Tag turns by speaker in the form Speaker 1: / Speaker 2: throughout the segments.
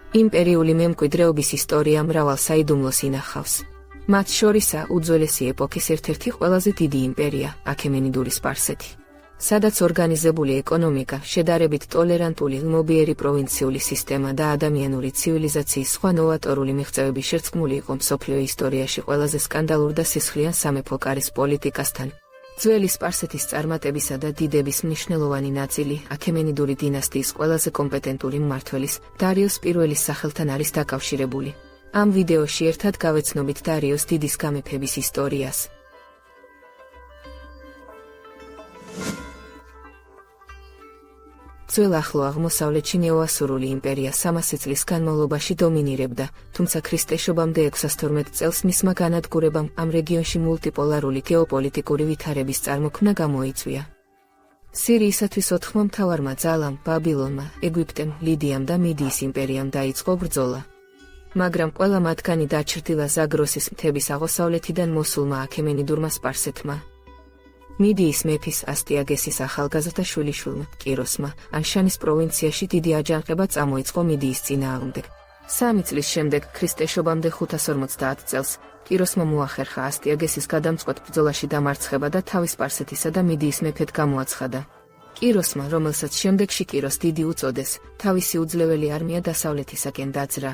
Speaker 1: იმპერიული მემკვიდრეობის ისტორია მრავალ საიდუმლოს ინახავს. მათ შორისა უძველესი ეპოქის ერთ-ერთი ყველაზე დიდი იმპერია, აქემენიდური სპარსეთი. სადაც ორგანიზებული ეკონომიკა, შედარებით ტოლერანტული მობიერი პროვინციული სისტემა და ადამიანური ცივილიზაციის სხვა ნოვატორული მიღწევები შერწყმული იყო მსოფლიო ისტორიაში ყველაზე სკანდალურ და სისხლიან სამეფო კარის პოლიტიკასთან. ძველი სპარსეთის წარმატებისა და დიდების მნიშვნელოვანი ნაწილი აქემენიდური დინასტიის ყველაზე კომპეტენტური მმართველის, დარიოს პირველის სახელთან არის დაკავშირებული. ამ ვიდეოში ერთად გავეცნობით დარიოს დიდის გამეფების ისტორიას. ძველ ახლო აღმოსავლეთში ნეოასურული იმპერია 300 წლის განმავლობაში დომინირებდა, თუმცა ქრისტეშობამდე 612 წელს მისმა განადგურებამ ამ რეგიონში მულტიპოლარული გეოპოლიტიკური ვითარების წარმოქმნა გამოიწვია. სირიისათვის 4 მთავარმა ძალამ, ბაბილონმა, ეგვიპტემ, ლიდიამ და მიდიის იმპერიამ დაიწყო ბრძოლა. მაგრამ ყველა მათგანი დაჩრდილა ზაგროსის მთების აღმოსავლეთიდან მოსულმა აქემენიდურმა სპარსეთმა. მიდიის მეფის ასტიაგესის ახალგაზრდა შვილიშვილმა, კიროსმა, ანშანის პროვინციაში დიდი აჯანყება წამოიწყო მიდიის წინააღმდეგ. 3 წლის შემდეგ, ქრისტეშობამდე 550 წელს, კიროსმა მოახერხა ასტიაგესის გადამწყვეტ ბრძოლაში დამარცხება და თავი სპარსეთისა და მიდიის მეფედ გამოაცხადა. კიროსმა, რომელსაც შემდეგში კიროს დიდი უწოდეს, თავისი უძლეველი არმია დასავლეთისაკენ დაძრა.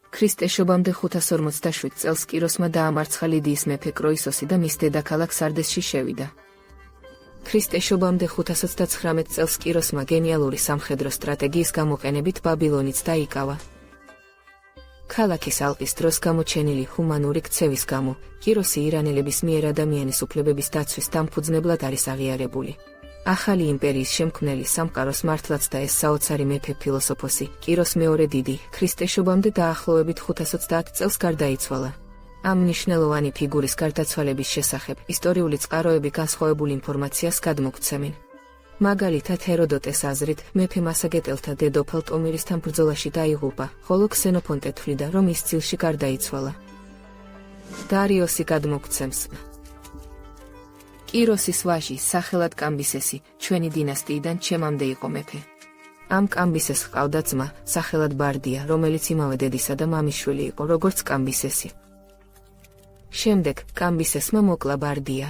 Speaker 1: ქრისტეშობამდე 547 წელს კიროსმა დაამარცხა ლიდიის მეფე კროისოსი და მის დედაქალაქ სარდესში შევიდა. ქრისტეშობამდე 529 წელს კიროსმა გენიალური სამხედრო სტრატეგიის გამოყენებით ბაბილონიც დაიკავა. ქალაქის ალყის დროს გამოჩენილი ჰუმანური ქცევის გამო, კიროსი ირანელების მიერ ადამიანის უფლებების დაცვის დამფუძნებლად არის აღიარებული. ახალი იმპერიის შემქმნელი სამყაროს მართლაც და ეს საოცარი მეფე ფილოსოფოსი, კიროს მეორე დიდი, ქრისტეშობამდე დაახლოებით 530 წელს გარდაიცვალა. ამ მნიშვნელოვანი ფიგურის გარდაცვალების შესახებ ისტორიული წყაროები განსხვავებულ ინფორმაციას გადმოგვცემენ. მაგალითად ჰეროდოტეს აზრით, მეფე მასაგეტელთა დედოფალ ტომირისთან ბრძოლაში დაიღუპა, ხოლო ქსენოფონტე თვლიდა, რომ ის წილში გარდაიცვალა. დარიოსი გადმოგვცემს. კიროსის ვაჟი, სახელად კამბისესი, ჩვენი დინასტიიდან ჩემამდე იყო მეფე. ამ კამბისეს ჰყავდა ძმა, სახელად ბარდია, რომელიც იმავე დედისა და მამიშვილი იყო, როგორც კამბისესი. შემდეგ, კამბისესმა მოკლა ბარდია.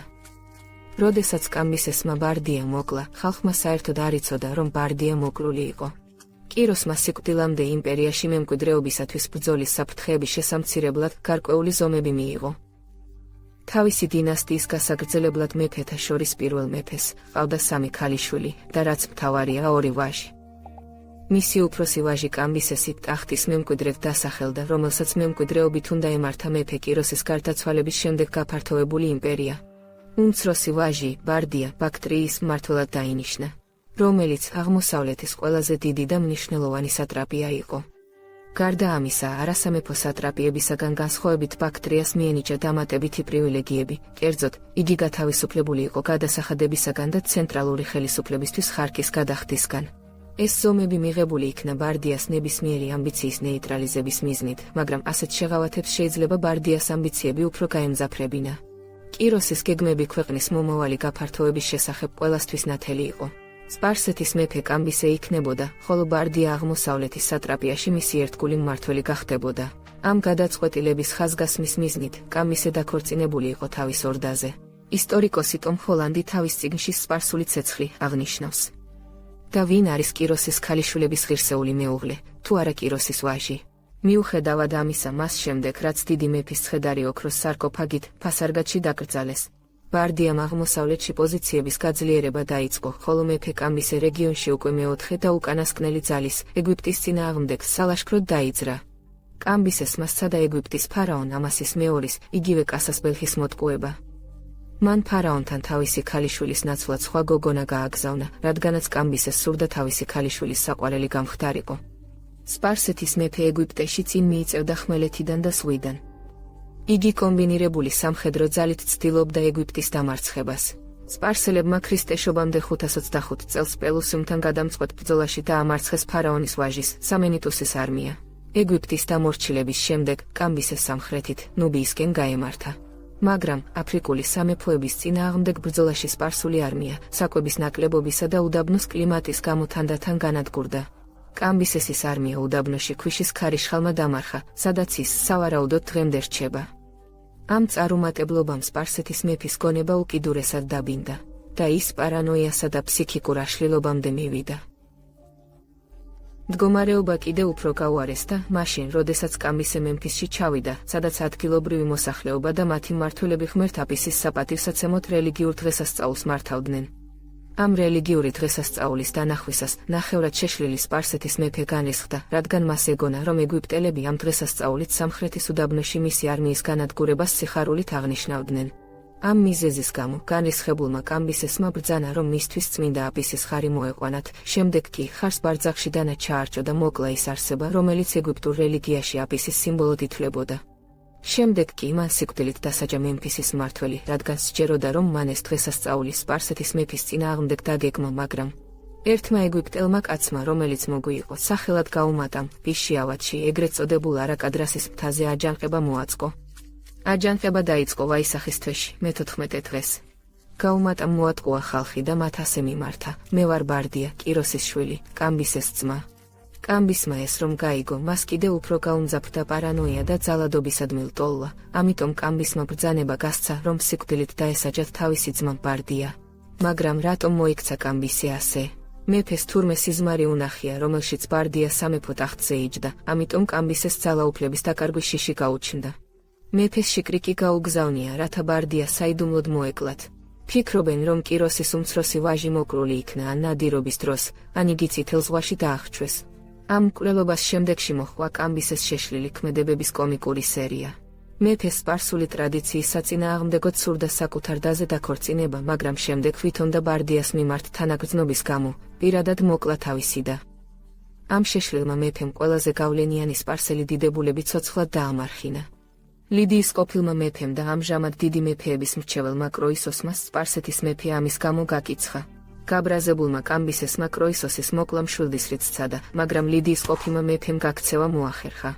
Speaker 1: როდესაც კამბისესმა ბარდია მოკლა, ხალხმა საერთოდ არ იცოდა, რომ ბარდია მოკლული იყო. კიროსმა სიკვდილამდე იმპერიაში მემკვიდრეობისათვის ბრძოლის საფრთხეების შესამცირებლად გარკვეული ზომები მიიღო. თავისი დინასტიის გასაგრძელებლად მეფეთა შორის პირველ მეფეს ჰყავდა 3 ქალიშვილი და რაც მთავარია 2 ვაჟი. მისი უფროსი ვაჟი კამბისესი ტახტის მემკვიდრედ დასახელდა, რომელსაც მემკვიდრეობით უნდა ემართა მეფე კიროსის გარდაცვალების შემდეგ გაფართოებული იმპერია. უმცროსი ვაჟი, ბარდია, ბაქტრიის მმართველად დაინიშნა, რომელიც აღმოსავლეთის ყველაზე დიდი და მნიშვნელოვანი სატრაპია იყო. გარდა ამისა, არასამეფო სატრაპიებისაგან განსხვავებით ბაქტრიას მიენიჭა დამატებითი პრივილეგიები, კერძოდ, იგი გათავისუფლებული იყო გადასახადებისაგან და ცენტრალური ხელისუფლებისთვის ხარკის გადახდისგან. ეს ზომები მიღებული იქნა ბარდიას ნებისმიერი ამბიციის ნეიტრალიზების მიზნით, მაგრამ ასეთ შეღავათებს შეიძლება ბარდიას ამბიციები უფრო გაემძაფრებინა. კიროსის გეგმები ქვეყნის მომავალი გაფართოების შესახებ ყველასთვის ნათელი იყო. სპარსეთის მეფე კამბისე იქნებოდა, ხოლო ბარდია აღმოსავლეთის სატრაპიაში მისი ერთგული მმართველი გახდებოდა. ამ გადაწყვეტილების ხაზგასმის მიზნით, კამბისე დაქორწინებული იყო თავის ორდაზე. ისტორიკოსი ტომ ჰოლანდი თავის წიგნში სპარსული ცეცხლი აღნიშნავს. და ვინ არის კიროსის ქალიშვილების ღირსეული მეუღლე, თუ არა კიროსის ვაჟი? მიუხედავად ამისა, მას შემდეგ, რაც დიდი მეფის ცხედარი ოქროს სარკოფაგით ფასარგადში დაკრძალეს, ბარდიამ აღმოსავლეთში პოზიციების გაძლიერება დაიწყო, ხოლო მეფე კამბისე რეგიონში უკვე მეოთხე და უკანასკნელი ძალის, ეგვიპტის წინააღმდეგ სალაშქროდ დაიძრა. კამბისეს მასცადა ეგვიპტის ფარაონ ამასის მეორის, იგივე კასას ბელხის მოტყუება. მან ფარაონთან თავისი ქალიშვილის ნაცვლად სხვა გოგონა გააგზავნა, რადგანაც კამბისეს სურდა თავისი ქალიშვილის საყვარელი გამხდარიყო. სპარსეთის მეფე ეგვიპტეში წინ მიიწევდა ხმელეთიდან და ზღვიდან. იგი კომბინირებული სამხედრო ძალით ცდილობდა ეგვიპტის დამარცხებას. სპარსელებმა ქრისტეშობამდე 525 წელს პელუსიმთან გადამწყვეტ ბრძოლაში დაამარცხეს ფარაონის ვაჟის, სამენიტუსის არმია. ეგვიპტის დამორჩილების შემდეგ კამბისეს სამხრეთით, ნუბიისკენ გაემართა. მაგრამ აფრიკული სამეფოების წინააღმდეგ ბრძოლაში სპარსული არმია, საკვების ნაკლებობისა და უდაბნოს კლიმატის გამო თანდათან განადგურდა. კამბისესის არმია უდაბნოში ქვიშის ქარიშხალმა დამარხა, სადაც ის სავარაუდოდ დღემდე რჩება. ამ წარუმატებლობამ სპარსეთის მეფის გონება უკიდურესად დაბინდა და ის პარანოიასა და ფსიქიკურ აშლილობამდე მივიდა. მდგომარეობა კიდევ უფრო გაუარესდა მაშინ, როდესაც კამბისე მემფისში ჩავიდა, სადაც ადგილობრივი მოსახლეობა და მათი მმართველები ღმერთ აპისის საპატივსაცემოდ რელიგიურ დღესასწაულს მართავდნენ. ამ რელიგიური დღესასწაულის დანახვისას ნახევრად შეშლილი სპარსეთის მეფე განრისხდა, რადგან მას ეგონა, რომ ეგვიპტელები ამ დღესასწაულით სამხრეთის უდაბნოში მისი არმიის განადგურებას სიხარულით აღნიშნავდნენ. ამ მიზეზის გამო განრისხებულმა კამბისესმა ბრძანა, რომ მისთვის წმინდა აპისის ხარი მოეყვანათ, შემდეგ კი ხარს ბარძახში დანა ჩაარჩო და მოკლა ის არსება, რომელიც ეგვიპტურ რელიგიაში აპისის სიმბოლოდ ითვლებოდა. შემდეგ კი მან სიკვდილით დასაჯა მემფისის მმართველი, რადგან სჯეროდა, რომ მან ეს დღესასწაული სპარსეთის მეფის წინააღმდეგ დაგეგმა, მაგრამ ერთმა ეგვიპტელმა კაცმა, რომელიც მოგვიიყო სახელად გაუმატამ, ფიში ავადში, ეგრეთ წოდებულ არაკადრასის მთაზე აჯანყება მოაწყო. აჯანყება დაიწყო ვაისახის თვეში, მე-14 დღეს. გაუმატამ მოატყუა ხალხი და მათ ასე მიმართა: მე ვარ ბარდია, კიროსის შვილი, კამბისეს ძმა. კამბისმა ეს რომ გაიგო, მას კიდევ უფრო გაუმძაფრდა პარანოია და ძალადობისადმი ლტოლვა, ამიტომ კამბისმა ბრძანება გასცა, რომ სიკვდილით დაესაჯათ თავისი ძმა ბარდია. მაგრამ რატომ მოიქცა კამბისე ასე? მეფეს თურმე სიზმარი უნახია, რომელშიც ბარდია სამეფო ტახტზე იჯდა, ამიტომ კამბისეს ძალაუფლების დაკარგვის შიში გაუჩნდა. მეფეს შიკრიკი გაუგზავნია, რათა ბარდია საიდუმლოდ მოეკლათ. ფიქრობენ, რომ კიროსის უმცროსი ვაჟი მოკრული იქნა ან ნადირობის დროს, ან იგი წითელ ზღვაში დაახჩვეს. ამ მკვლელობას შემდეგში მოჰყვა კამბისეს შეშლილი ქმედებების კომიკური სერია. მეფეს სპარსული ტრადიციის საწინააღმდეგოდ სურდა საკუთარ დაზე დაქორწინება, მაგრამ შემდეგ თვითონ და ბარდიას მიმართ თანაგრძნობის გამო პირადად მოკლა თავისი და. ამ შეშლილმა მეფემ ყველაზე გავლენიანი სპარსელი დიდებულები ცოცხლად დაამარხინა. ლიდიის ყოფილმა მეფემ და ამჟამად დიდი მეფეების მრჩეველმა კროისოსმა სპარსეთის მეფე ამის გამო გაკიცხა. გაბრაზებულმა კამბისესმა კროისოსის მოკლა მშვილდისრით სცადა, მაგრამ ლიდიის ყოფილმა მეფემ გაქცევა მოახერხა.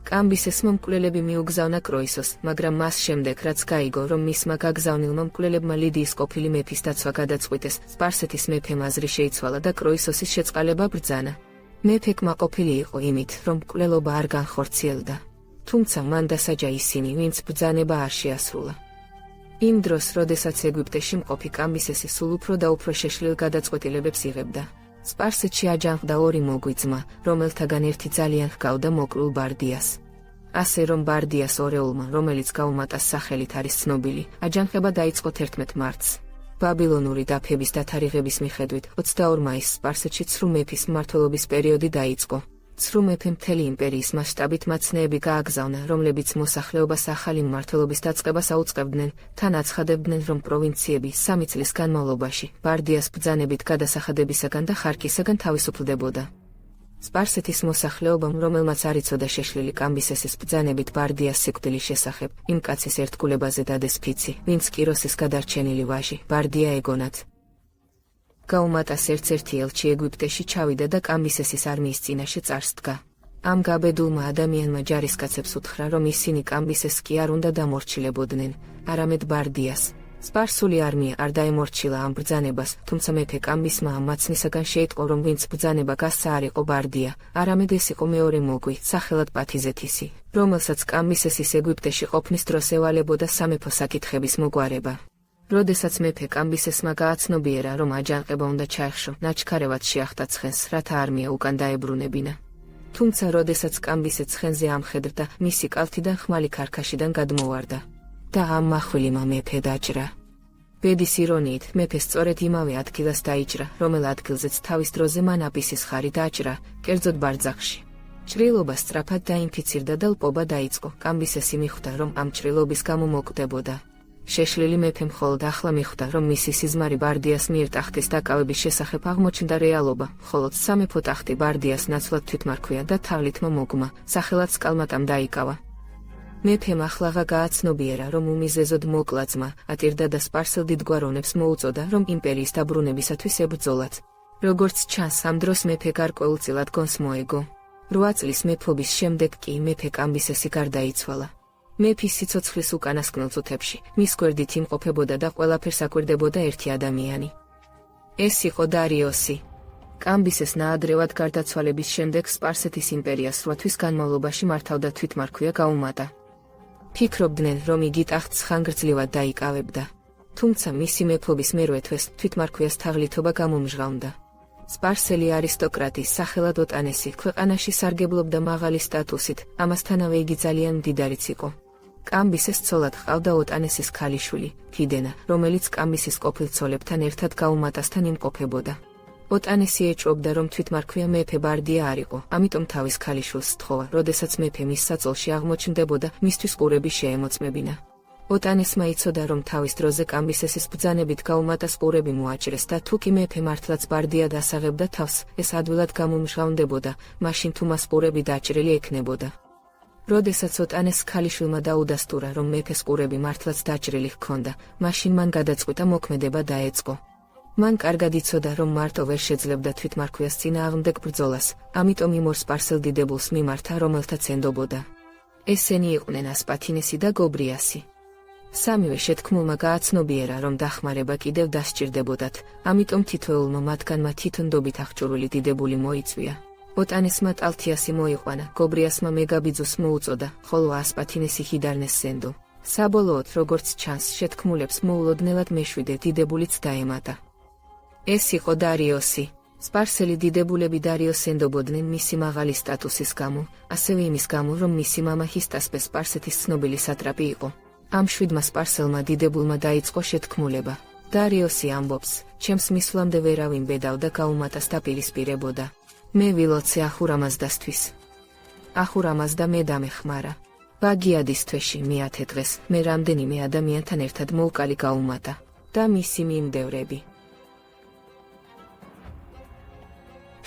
Speaker 1: კამბისესმა მკვლელები მიუგზავნა კროისოს, მაგრამ მას შემდეგ, რაც გაიგო, რომ მისმა გაგზავნილმა მკვლელებმა ლიდიის ყოფილი მეფის დაცვა გადაწყვიტეს, სპარსეთის მეფემ აზრი შეიცვალა და კროისოსის შეწყალება ბრძანა. მეფე კმაყოფილი იყო იმით, რომ მკვლელობა არ განხორციელდა. თუმცა მან დასაჯა ისინი, ვინც ბრძანება არ შეასრულა. იმ დროს, როდესაც ეგვიპტეში მყოფი კამბისესი სულ უფრო და უფრო შეშლილ გადაწყვეტილებებს იღებდა. სპარსეთში აჯანყდა ორი მოგვიძმა, რომელთაგან ერთი ძალიან ჰგავდა მოკრულ ბარდიას. ასე რომ ბარდიას ორეულმა, რომელიც გაუმატას სახელით არის ცნობილი, აჯანყება დაიწყო 11 მარტს. ბაბილონური დაფების დათარიღების მიხედვით 22 მაისს სპარსეთში ცრუ მეფის მმართველობის პერიოდი დაიწყო. ცრუ მეფემ მთელი იმპერიის მასშტაბით მაცნეები გააგზავნა, რომლებიც მოსახლეობას ახალი მმართველობის დაწყებას აუწყებდნენ, თან აცხადებდნენ, რომ პროვინციები 3 წლის განმავლობაში ბარდიას ბრძანებით გადასახადებისაგან და ხარკისაგან თავისუფლდებოდა. სპარსეთის მოსახლეობამ, რომელმაც არ იცოდა შეშლილი კამბისესის ბრძანებით ბარდიას სიკვდილის შესახებ, იმ კაცის ერთგულებაზე დადეს ფიცი, ვინც კიროსის გადარჩენილი ვაჟი, ბარდია ეგონათ. გაუმატას ერთ-ერთი ელჩი ეგვიპტეში ჩავიდა და კამბისესის არმიის წინაშე წარსდგა. ამ გაბედულმა ადამიანმა ჯარისკაცებს უთხრა, რომ ისინი კამბისეს კი არ უნდა დამორჩილებოდნენ, არამედ ბარდიას. სპარსული არმია არ დაემორჩილა ამ ბრძანებას, თუმცა მეფე კამბისმა ამ მაცნისაგან შეიტყო, რომ ვინც ბრძანება გასცა არ იყო ბარდია, არამედ ეს იყო მეორე მოგვი, სახელად პათიზეთისი, რომელსაც კამბისესის ეგვიპტეში ყოფნის დროს ევალებოდა სამეფო საკითხების მოგვარება. როდესაც მეფე კამბისესმა გააცნობიერა, რომ აჯანყება უნდა ჩაეხშო, ნაჩქარევად შეახტა ცხენს, რათა არმია უკან დაებრუნებინა. თუმცა როდესაც კამბისე ცხენზე ამხედრდა, მისი კალთიდან ხმალი ქარქაშიდან გადმოვარდა და ამ მახვილიმა მეფე დაჭრა. ბედის ირონიით, მეფე სწორედ იმავე ადგილას დაიჭრა, რომელ ადგილზეც თავის დროზე მან აპისის ხარი დაჭრა, კერძოდ ბარძახში. ჭრილობა სწრაფად დაინფიცირდა და ლპობა დაიწყო. კამბისესი მიხვდა, რომ ამ ჭრილობის გამო მოკვდებოდა. შეშლილი მეფემ მხოლოდ ახლა მიხვდა, რომ მისი სიზმარი ბარდიას მიერ ტახტის დაკავების შესახებ აღმოჩნდა რეალობა, მხოლოდ სამეფო ტახტი ბარდიას ნაცვლად თვითმარქვია და თავლითმა მოგმა, სახელად სკალმატამ დაიკავა. მეფემ ახლაღა გააცნობიერა, რომ უმიზეზოდ მოკლა ძმა, ატირდა და სპარსელ დიდგვაროვნებს მოუწოდა, რომ იმპერიის დაბრუნებისათვის ებრძოლათ. როგორც ჩანს, ამ დროს მეფე გარკვეულწილად გონს მოეგო. 8 წლის მეფობის შემდეგ კი მეფე კამბისესი გარდაიცვალა. მეფის სიცოცხლის უკანასკნელ წუთებში მის გვერდით იმყოფებოდა და ყველაფერს აკვირდებოდა ერთი ადამიანი. ეს იყო დარიოსი. კამბისეს ნაადრევად გარდაცვალების შემდეგ სპარსეთის იმპერიას 8 თვის განმავლობაში მართავდა თვითმარქვია გაუმატა. ფიქრობდნენ, რომ იგი ტახტს ხანგრძლივად დაიკავებდა. თუმცა მისი მეფობის მერვე თვეს თვითმარქვიას თაღლითობა გამომჟღავნდა. სპარსელი არისტოკრატი სახელად ოტანესი ქვეყანაში სარგებლობდა მაღალი სტატუსით, ამასთანავე იგი ძალიან მდიდარიც იყო. კამბისეს ცოლად ჰყავდა ოტანესის ქალიშვილი, ფიდენა, რომელიც კამბისის ყოფილ ცოლებთან ერთად გაუმატასთან იმყოფებოდა. ოტანესი ეჭვობდა, რომ თვითმარქვია მეფე ბარდია არ იყო, ამიტომ თავის ქალიშვილს სთხოვა, როდესაც მეფე მის საწოლში აღმოჩნდებოდა, მისთვის ყურები შეემოწმებინა. ოტანესმა იცოდა, რომ თავის დროზე კამბისესის ბრძანებით გაუმატას ყურები მოაჭრეს და თუ კი მეფე მართლაც ბარდიად ასაღებდა თავს, ეს ადვილად გამომჟღავნდებოდა, მაშინ თუ მას ყურები დაჭრილი ექნებოდა. როდესაც ოტანეს ქალიშვილმა დაუდასტურა, რომ მეფეს ყურები მართლაც დაჭრილი ჰქონდა, მაშინ მან გადაწყვიტა მოქმედება დაეწყო. მან კარგად იცოდა, რომ მარტო ვერ შეძლებდა თვითმარქვიას წინააღმდეგ ბრძოლას, ამიტომ იმ ორ სპარსელ დიდებულს მიმართა, რომელთაც ენდობოდა. ესენი იყვნენ ასპათინესი და გობრიასი. სამივე შეთქმულმა გააცნობიერა, რომ დახმარება კიდევ დასჭირდებოდათ, ამიტომ თითოეულმა მათგანმა თვითონდობით აღჭურვილი დიდებული მოიწვია. ოტანესმა ტალთიასი მოიყვანა, გობრიასმა მეგაბიძუს მოუწოდა, ხოლო ასპათინესი ჰიდარნეს სენდო. საბოლოოდ, როგორც ჩანს, შეთქმულებს მოულოდნელად მეშვიდე დიდებულიც დაემატა. ეს იყო დარიოსი. სპარსელი დიდებულები დარიოს ენდობოდნენ მისი მაღალი სტატუსის გამო, ასევე იმის გამო, რომ მისი მამა ჰისტასპე სპარსეთის ცნობილი სატრაპი იყო. ამ 7 სპარსელმა დიდებულმა დაიწყო შეთქმულება. დარიოსი ამბობს, ჩემს მისვლამდე ვერავინ ბედავდა გაუმატას დაპირისპირებოდა. მე ვილოცე ახურამაზდასთვის. ახურამაზდა მე დამეხმარა. ბაგიადის თვეში მე-10 დღეს მე რამდენიმე ადამიანთან ერთად მოუკალი გაუმატა და მისი მიმდევრები.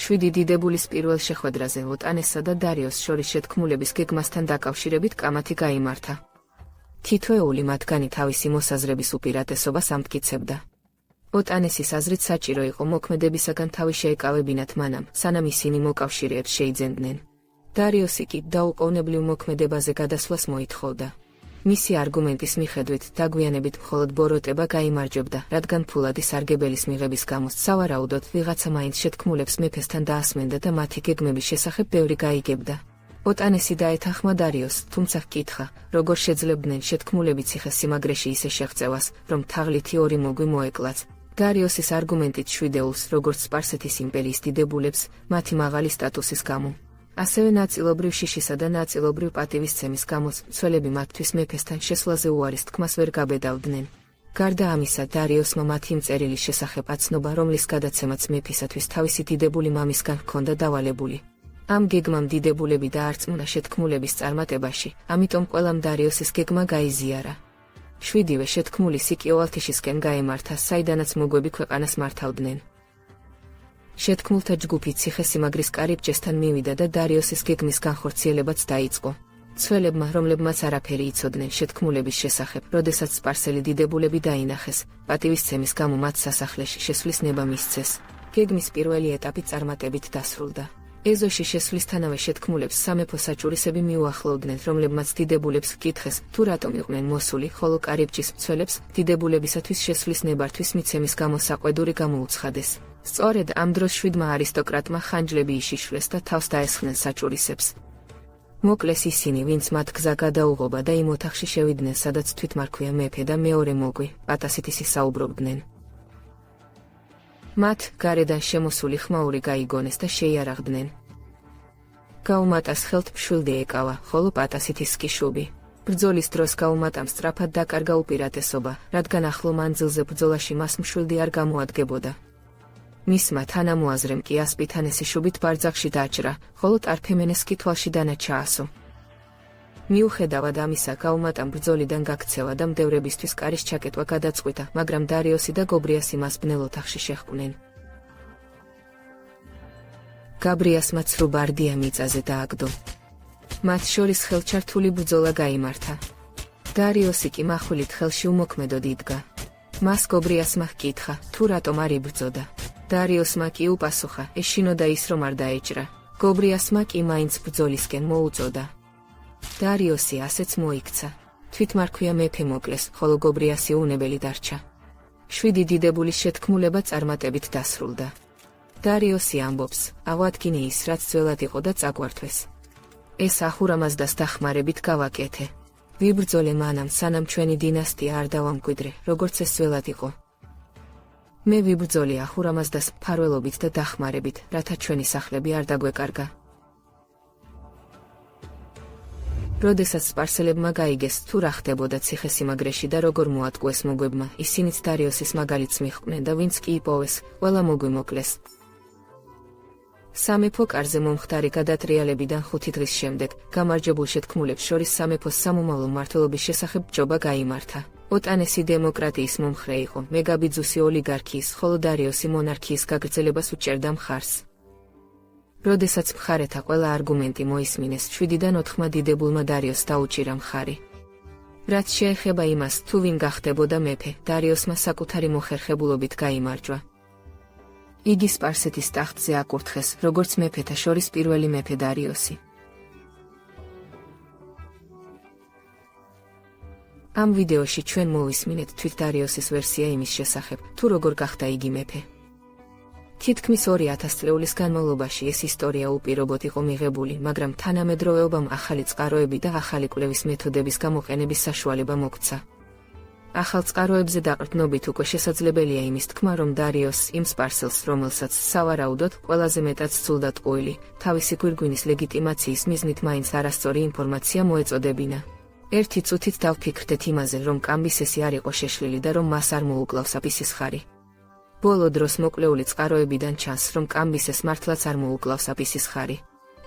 Speaker 1: 7 დიდებულის პირველ შეხვედრაზე ოტანესსა და დარიოს შორის შეთქმულების გეგმასთან დაკავშირებით კამათი გაიმართა. თითოეული მათგანი თავისი მოსაზრების უპირატესობას ამტკიცებდა. ოტანესის აზრით საჭირო იყო მოქმედებისაგან თავი შეეკავებინათ მანამ, სანამ ისინი მოკავშირეებს შეიძენდნენ. დარიოსი კი დაუყოვნებლივ მოქმედებაზე გადასვლას მოითხოვდა. მისი არგუმენტის მიხედვით დაგვიანებით მხოლოდ ბოროტება გაიმარჯვებდა, რადგან ფულადი სარგებელის მიღების გამო სავარაუდოდ ვიღაცა მაინც შეთქმულებს მეფესთან დაასმენდა და მათი გეგმების შესახებ ბევრი გაიგებდა. ოტანესი დაეთანხმა დარიოს, თუმცა ჰკითხა, როგორ შეძლებდნენ შეთქმულები ციხესიმაგრეში ისე შეღწევას, რომ თაღლითი ორი მოგვი მოეკლაც. დარიოსის არგუმენტით შვიდეულს, როგორც სპარსეთის იმპერიის დიდებულებს, მათი მაღალი სტატუსის გამო. ასევე ნაწილობრივ შიშისა და ნაწილობრივ პატივისცემის გამოც მცველები მათთვის მეფესთან შესვლაზე უარის თქმას ვერ გაბედავდნენ. გარდა ამისა, დარიოსმა მათი მწერილის შესახებ აცნობა, რომლის გადაცემაც მეფისათვის თავისი დიდებული მამისგან ჰქონდა დავალებული. ამ გეგმამ დიდებულები დაარწმუნა შეთქმულების წარმატებაში, ამიტომ ყველამ დარიოსის გეგმა გაიზიარა. 7-ვე შეთქმული სიკიოალთიშისკენ გაემართა, საიდანაც მოგვები ქვეყანას მართავდნენ. შეთქმულთა ჯგუფი ციხესიმაგრის კარიბჭესთან მივიდა და დარიოსის გეგმის განხორციელებაც დაიწყო. მცველებმა, რომლებმაც არაფერი იცოდნენ შეთქმულების შესახებ, როდესაც სპარსელი დიდებულები დაინახეს, პატივისცემის გამო მათ სასახლეში შესვლის ნება მისცეს. გეგმის პირველი ეტაპი წარმატებით დასრულდა. ეზოში შესვლისთანავე შეთქმულებს სამეფო საჭურისები მიუახლოვდნენ, რომლებმაც დიდებულებს ჰკითხეს, თუ რატომ იყვნენ მოსული, ხოლო კარიბჭის მცველებს დიდებულებისათვის შესვლის ნებართვის მიცემის გამო საყვედური გამოუცხადეს. სწორედ ამ დროს 7 არისტოკრატმა ხანჯლები იშიშვლეს და თავს დაესხნენ საჭურისებს. მოკლეს ისინი, ვინც მათ გზა გადაუღობა და იმ ოთახში შევიდნენ, სადაც თვითმარქვია მეფე და მეორე მოგვი, პატასითისი საუბრობდნენ. მათ გარედან შემოსული ხმაური გაიგონეს და შეიარაღდნენ. გაუმატას ხელთ მშვილდი ეკავა, ხოლო პატასითის კი შუბი. ბრძოლის დროს გაუმატამ სწრაფად დაკარგა უპირატესობა, რადგან ახლო მანძილზე ბრძოლაში მას მშვილდი არ გამოადგებოდა. მისმა თანამოაზრემ კი ასპითანესი შუბით ბარძახში დაჭრა, ხოლო ტარფემენეს კი თვალში დანაჩაასო. მიუხედავად ამისა, გაუმატამ ბრძოლიდან გაქცევა და მდევრებისთვის კარის ჩაკეტვა გადაწყვიტა, მაგრამ დარიოსი და გობრიასი მას ბნელ ოთახში შეჰყვნენ. გაბრიასმა ცრუ ბარდია მიწაზე დააგდო. მათ შორის ხელჩართული ბრძოლა გაიმართა. დარიოსი კი მახვილით ხელში უმოქმედოდ იდგა. მას გობრიასმა ჰკითხა, თუ რატომ არ იბრძოდა. დარიოსმა კი უპასუხა, ეშინოდა ის რომ არ დაეჭრა. გობრიასმა კი მაინც ბრძოლისკენ მოუწოდა. დარიოსი ასეც მოიქცა. თვითმარქვია მეფე მოკლეს, ხოლო გობრიასი უნებელი დარჩა. 7 დიდებულის შეთქმულება წარმატებით დასრულდა. დარიოსი ამბობს, აღვადგინე ის, რაც ძველად იყო და წაგვართვეს. ეს ახურამაზდას დახმარებით გავაკეთე. ვიბრძოლე მანამ, სანამ ჩვენი დინასტია არ დავამკვიდრე, როგორც ეს ძველად იყო. მე ვიბრძოლე ახურამაზდას მფარველობით და დახმარებით, რათა ჩვენი სახლები არ დაგვეკარგა. როდესაც სპარსელებმა გაიგეს, თუ რა ხდებოდა ციხესიმაგრეში და როგორ მოატყუეს მოგვებმა, ისინიც დარიოსის მაგალითს მიჰყვნენ და ვინც კი იპოვეს, ყველა მოგვი მოკლეს. სამეფო კარზე მომხდარი გადატრიალებიდან 5 დღის შემდეგ, გამარჯვებულ შეთქმულებს შორის სამეფოს სამომავლო მმართველობის შესახებ ბრძოლა გაიმართა. ოტანესი დემოკრატიის მომხრე იყო, მეგაბიძუსი ოლიგარქიის, ხოლო დარიოსი მონარქიის გაგრძელებას უჭერდა მხარს. როდესაც მხარეთა ყველა არგუმენტი მოისმინეს, 7-დან 4-მა დიდებულმა დარიოსს დაუჭირა მხარი. რაც შეეხება იმას, თუ ვინ გახდებოდა მეფე, დარიოსმა საკუთარი მოხერხებულობით გაიმარჯვა. იგი სპარსეთის ტახტზე აკურთხეს, როგორც მეფეთა შორის პირველი მეფე დარიოსი. ამ ვიდეოში ჩვენ მოვისმინეთ თვით დარიოსის ვერსია იმის შესახებ, თუ როგორ გახდა იგი მეფე. თითქმის 2000 წლეულის განმავლობაში ეს ისტორია უპირობოდ იყო მიღებული, მაგრამ თანამედროვეობამ ახალი წყაროები და ახალი კვლევის მეთოდების გამოყენების საშუალება მოგცა. ახალ წყაროებზე დაყრდნობით უკვე შესაძლებელია იმის თქმა, რომ დარიოსს, იმ სპარსელს, რომელსაც სავარაუდოდ ყველაზე მეტად სძულდა ტყუილი, თავისი გვირგვინის ლეგიტიმაციის მიზნით მაინც არასწორი ინფორმაცია მოეწოდებინა. ერთი წუთით დავფიქრდეთ იმაზე, რომ კამბისესი არ იყო შეშლილი და რომ მას არ მოუკლავს აპისის ხარი. ბოლო დროს მოკვლეული წყაროებიდან ჩანს, რომ კამბისეს მართლაც არ მოუკლავს აპისის ხარი.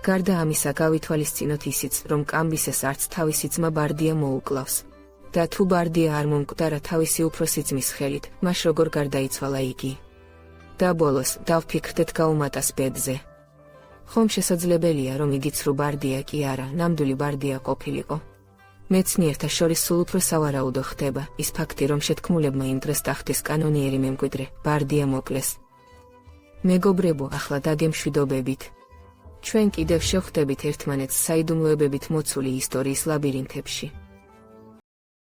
Speaker 1: გარდა ამისა გავითვალისწინოთ ისიც, რომ კამბისეს არც თავისი ძმა ბარდია მოუკლავს. და თუ ბარდია არ მომკვდარა თავისი უფროსი ძმის ხელით, მას როგორ გარდაიცვალა იგი. და ბოლოს, დავფიქრდეთ გაუმატას ბედზე. ხომ შესაძლებელია, რომ იგი ცრუ ბარდია კი არა, ნამდვილი ბარდია ყოფილიყო. მეცნიერთა შორის სულ უფრო სავარაუდო ხდება ის ფაქტი, რომ შეთქმულებმა იმ დღეს ტახტის კანონიერი მემკვიდრე, ბარდია მოკლეს. მეგობრებო, ახლა დაგემშვიდობებით. ჩვენ კიდევ შევხვდებით ერთმანეთს საიდუმლოებებით მოცული ისტორიის ლაბირინთებში.